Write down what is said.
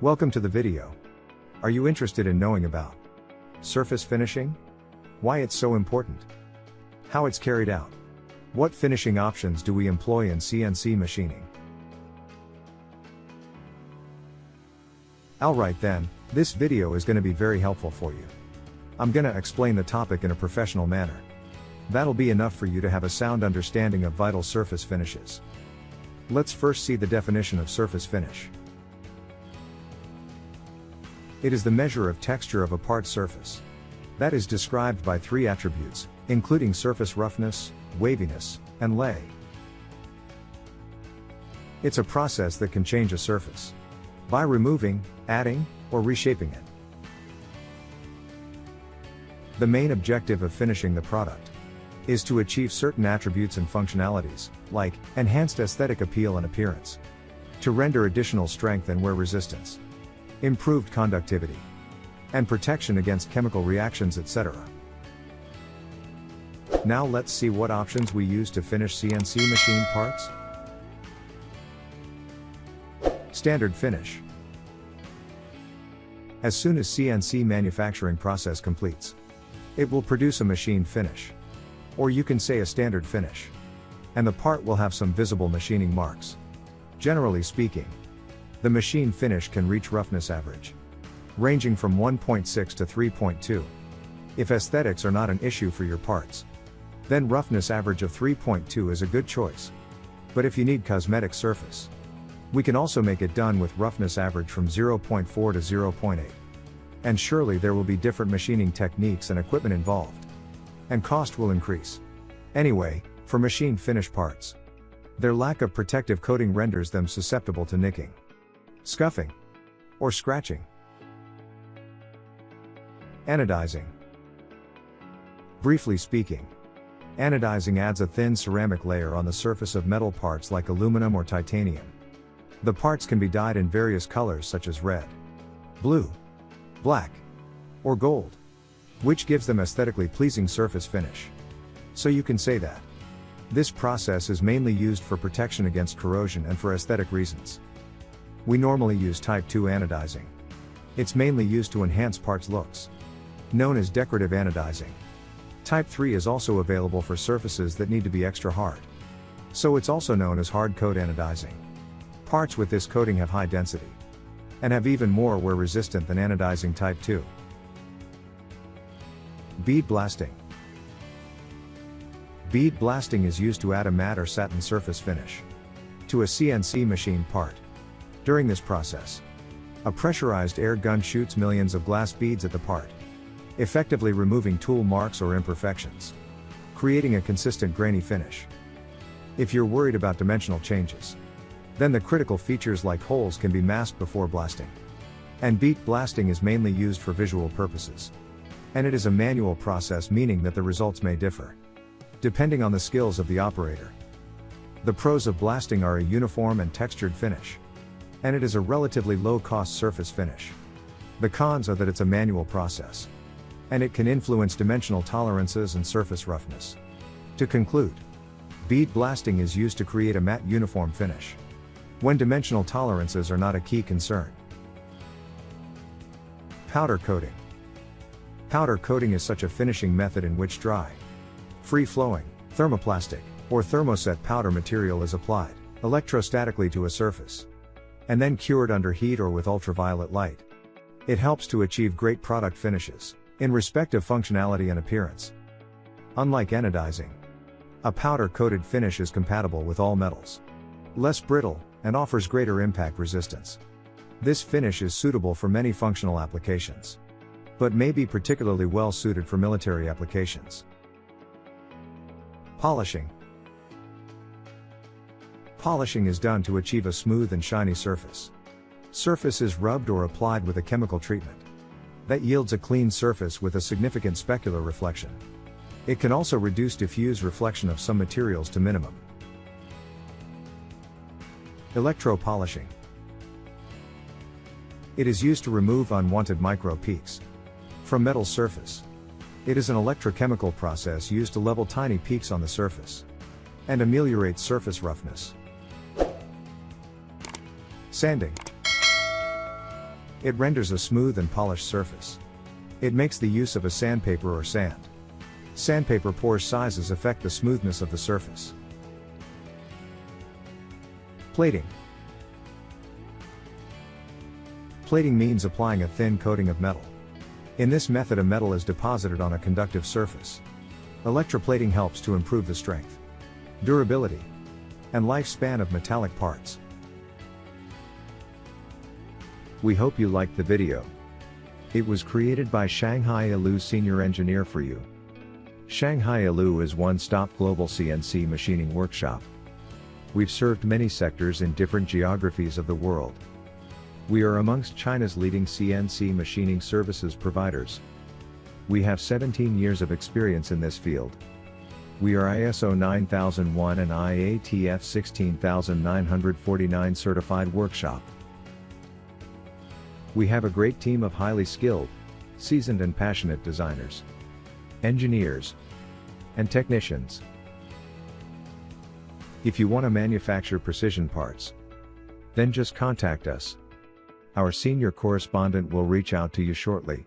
Welcome to the video. Are you interested in knowing about surface finishing? Why it's so important? How it's carried out? What finishing options do we employ in CNC machining? Alright then, this video is going to be very helpful for you. I'm going to explain the topic in a professional manner. That'll be enough for you to have a sound understanding of vital surface finishes. Let's first see the definition of surface finish. It is the measure of texture of a part's surface. That is described by three attributes, including surface roughness, waviness, and lay. It's a process that can change a surface by removing, adding, or reshaping it. The main objective of finishing the product is to achieve certain attributes and functionalities, like enhanced aesthetic appeal and appearance, to render additional strength and wear resistance, improved conductivity, and protection against chemical reactions, etc. Now let's see what options we use to finish CNC machine parts. Standard finish. As soon as CNC manufacturing process completes, it will produce a machine finish, or you can say a standard finish, and the part will have some visible machining marks. Generally speaking, the machine finish can reach roughness average, ranging from 1.6 to 3.2. If aesthetics are not an issue for your parts, then roughness average of 3.2 is a good choice. But if you need cosmetic surface, we can also make it done with roughness average from 0.4 to 0.8. And surely there will be different machining techniques and equipment involved, and cost will increase. Anyway, for machine finish parts, their lack of protective coating renders them susceptible to nicking, scuffing, or scratching. Anodizing. Briefly speaking, anodizing adds a thin ceramic layer on the surface of metal parts like aluminum or titanium. The parts can be dyed in various colors such as red, blue, black, or gold, which gives them aesthetically pleasing surface finish. So you can say that this process is mainly used for protection against corrosion and for aesthetic reasons. We normally use Type 2 anodizing. It's mainly used to enhance parts looks, known as decorative anodizing. Type 3 is also available for surfaces that need to be extra hard, so it's also known as hard coat anodizing. Parts with this coating have high density, and have even more wear resistant than anodizing Type 2. Bead blasting. Bead blasting is used to add a matte or satin surface finish to a CNC machine part. During this process, a pressurized air gun shoots millions of glass beads at the part, effectively removing tool marks or imperfections, creating a consistent grainy finish. If you're worried about dimensional changes, then the critical features like holes can be masked before blasting. And bead blasting is mainly used for visual purposes. And it is a manual process, meaning that the results may differ depending on the skills of the operator. The pros of blasting are a uniform and textured finish, and it is a relatively low-cost surface finish. The cons are that it's a manual process, and it can influence dimensional tolerances and surface roughness. To conclude, bead blasting is used to create a matte uniform finish, when dimensional tolerances are not a key concern. Powder coating. Powder coating is such a finishing method in which dry, free-flowing, thermoplastic, or thermoset powder material is applied electrostatically to a surface, and then cured under heat or with ultraviolet light. It helps to achieve great product finishes, in respect of functionality and appearance. Unlike anodizing, a powder-coated finish is compatible with all metals, less brittle, and offers greater impact resistance. This finish is suitable for many functional applications, but may be particularly well suited for military applications. Polishing. Polishing is done to achieve a smooth and shiny surface. Surface is rubbed or applied with a chemical treatment that yields a clean surface with a significant specular reflection. It can also reduce diffuse reflection of some materials to minimum. Electro polishing. It is used to remove unwanted micro peaks from metal surface. It is an electrochemical process used to level tiny peaks on the surface and ameliorate surface roughness. Sanding. It renders a smooth and polished surface. It makes the use of a sandpaper or sand. Sandpaper pore sizes affect the smoothness of the surface. Plating. Plating means applying a thin coating of metal. In this method, a metal is deposited on a conductive surface. Electroplating helps to improve the strength, durability, and lifespan of metallic parts. We hope you liked the video. It was created by Shanghai Elue Senior Engineer for you. Shanghai Elue is one-stop global CNC machining workshop. We've served many sectors in different geographies of the world. We are amongst China's leading CNC machining services providers. We have 17 years of experience in this field. We are ISO-9001 and IATF-16949 certified workshop. We have a great team of highly skilled, seasoned and passionate designers, engineers, and technicians. If you want to manufacture precision parts, then just contact us. Our senior correspondent will reach out to you shortly.